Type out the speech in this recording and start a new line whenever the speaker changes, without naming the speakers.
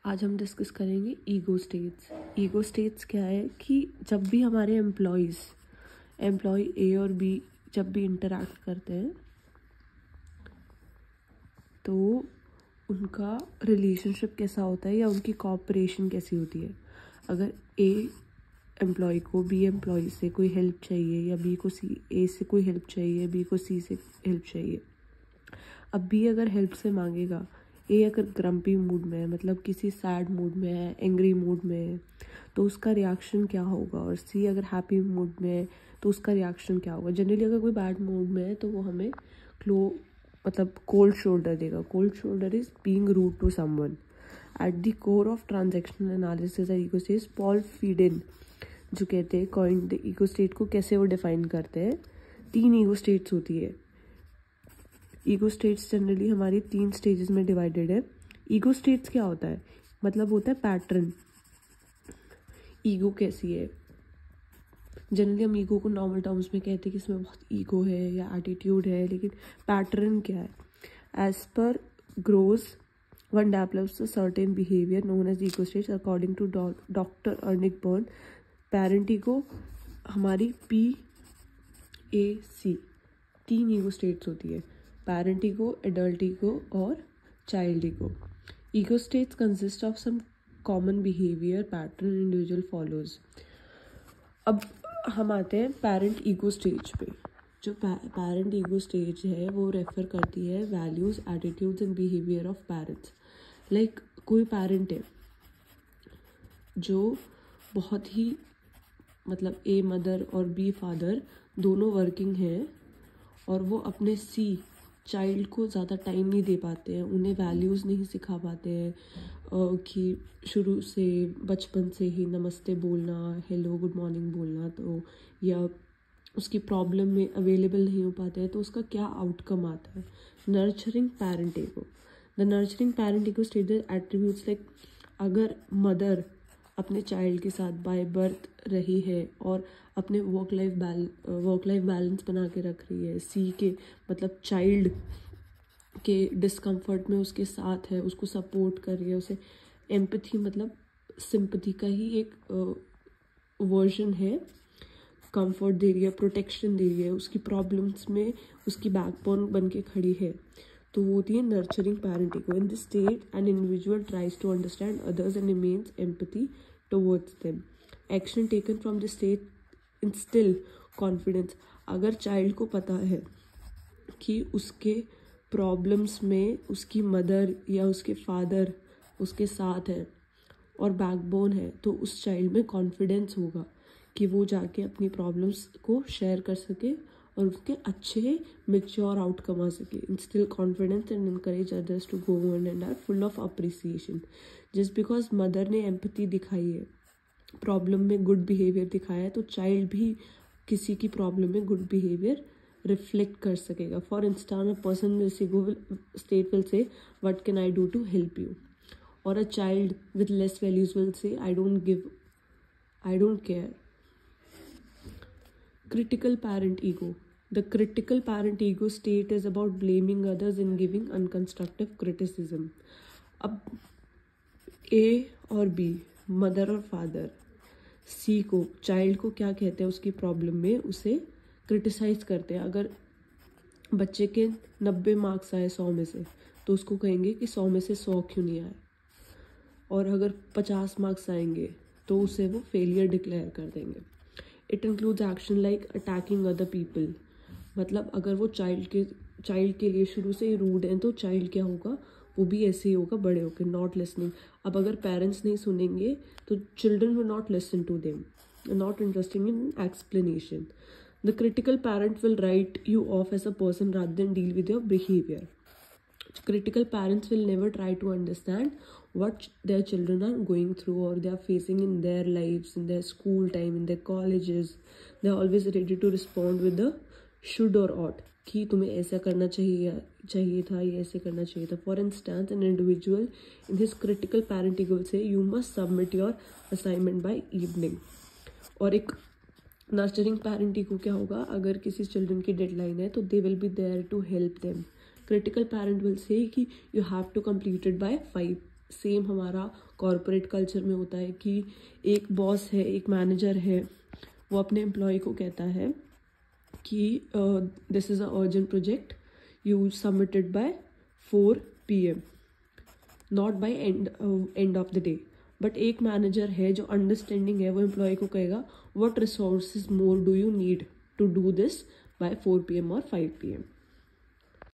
आज हम डिस्कस करेंगे ईगो स्टेट्स। ईगो स्टेट्स क्या है कि जब भी हमारे एम्प्लॉय ए और बी जब भी इंटरैक्ट करते हैं तो उनका रिलेशनशिप कैसा होता है या उनकी कोऑपरेशन कैसी होती है। अगर ए एम्प्लॉय को बी एम्प्लॉय से कोई हेल्प चाहिए या बी को ए से कोई हेल्प चाहिए, बी को सी से हेल्प चाहिए। अब बी अगर हेल्प से मांगेगा, ए अगर ग्रम्पी मूड में है, मतलब किसी सैड मूड में है, एंग्री मूड में है, तो उसका रिएक्शन क्या होगा। और सी अगर हैप्पी मूड में है तो उसका रिएक्शन क्या होगा। जनरली अगर कोई बैड मूड में है तो वो हमें कोल्ड शोल्डर देगा। Cold shoulder is being rude to someone. At the core of transactional analysis ego states, Paul Federn जो कहते हैं कॉइन्ड द ईगो स्टेट को, कैसे वो डिफाइन करते हैं। 3 ईगो स्टेट्स होती है। ईगो स्टेट्स जनरली हमारी 3 स्टेजेस में डिवाइडेड है। ईगो स्टेट्स क्या होता है, मतलब होता है पैटर्न। ईगो कैसी है, जनरली हम ईगो को नॉर्मल टर्म्स में कहते हैं कि इसमें बहुत ईगो है या एटीट्यूड है, लेकिन पैटर्न क्या है। As per grows one develops a certain behaviour known as ego states according to doctor Eric Berne. Parent ego हमारी PAC 3 ईगो स्टेट्स होती है। पेरेंट ईगो, एडल्ट ईगो और child ego. Ego states consist of some common behaviour pattern individual follows. अब हम आते हैं parent ego stage पे। जो पेरेंट ईगो स्टेज है वो रेफर करती है values, attitudes and behaviour of parents. Like कोई पेरेंट है जो बहुत ही ए मदर और बी फादर दोनों वर्किंग हैं और वो अपने सी चाइल्ड को ज़्यादा टाइम नहीं दे पाते हैं, उन्हें वैल्यूज़ नहीं सिखा पाते हैं कि शुरू से बचपन से ही नमस्ते बोलना, हेलो गुड मॉर्निंग बोलना, तो या उसकी प्रॉब्लम में अवेलेबल नहीं हो पाते हैं। तो उसका क्या आउटकम आता है, nurturing parent ego. The nurturing parent ego state attributes like, अगर मदर अपने चाइल्ड के साथ बाय बर्थ रही है और अपने वर्क लाइफ बैलेंस बना के रख रही है, सी के चाइल्ड के डिस्कम्फर्ट में उसके साथ है, उसको सपोर्ट कर रही है, उसे एम्पैथी सिंपैथी का ही एक वर्जन है, कंफर्ट दे रही है, प्रोटेक्शन दे रही है, उसकी प्रॉब्लम्स में उसकी बैकबोन बन के खड़ी है, तो वो होती है nurturing parent ego. In this state an individual tries to understand others and remains empathy towards them. Action taken from this state instil confidence. अगर चाइल्ड को पता है कि उसके प्रॉब्लम्स में उसकी मदर या उसके फादर उसके साथ है और बैकबोन है, तो उस चाइल्ड में कॉन्फिडेंस होगा कि वो जाके अपनी प्रॉब्लम्स को शेयर कर सके और उसके अच्छे मेच्योर आउटकम आ सके। Instil confidence and encourage others to go on and are full of appreciation. Just because mother ने एम्पैथी दिखाई है, प्रॉब्लम में गुड बिहेवियर दिखाया है, तो चाइल्ड भी किसी की प्रॉब्लम में गुड बिहेवियर रिफ्लेक्ट कर सकेगा। For instance a person with ego state will say what can I do to help you, और a child with less values will say I don't care. Critical parent ego. The critical parent ego state is about blaming others and giving unconstructive criticism. अब A और B, mother और father, C को, child को क्या कहते हैं, उसकी problem में उसे क्रिटिसाइज करते हैं। अगर बच्चे के 90 मार्क्स आए 100 में से, तो उसको कहेंगे कि 100 में से 100 क्यों नहीं आए, और अगर 50 मार्क्स आएंगे तो उसे वो फेलियर डिक्लेयर कर देंगे। It includes action like attacking other people. अगर वो चाइल्ड के लिए शुरू से ही रूड हैं, तो चाइल्ड क्या होगा, वो भी ऐसे ही होगा बड़े होकर, नॉट लिसनिंग। अब अगर पेरेंट्स नहीं सुनेंगे तो children will not listen to them, not interesting in explanation. The critical parent will write you off as a person rather than deal with your behaviour. Critical parents will never try to understand what their children are going through or they are facing in their lives, in their school time, in their colleges. They are always ready to respond with the should or ought, कि तुम्हें ऐसा करना चाहिए था, ये ऐसे करना चाहिए था. For instance, an individual in his critical parent ego will say, you must submit your assignment by evening. और एक nurturing parent ego क्या होगा, अगर किसी चिल्ड्रन की डेडलाइन है तो they will be there to help them. Critical parent will say कि you have to complete it by 5 same हमारा कॉरपोरेट कल्चर में होता है कि एक बॉस है, एक मैनेजर है, वो अपने एम्प्लॉय को कहता है कि this is a urgent project, you submitted by 4 PM, not by end of the day. But एक मैनेजर है जो अंडरस्टैंडिंग है, वो एम्प्लॉय को कहेगा what resources more do you need to do this by 4 PM और 5 PM।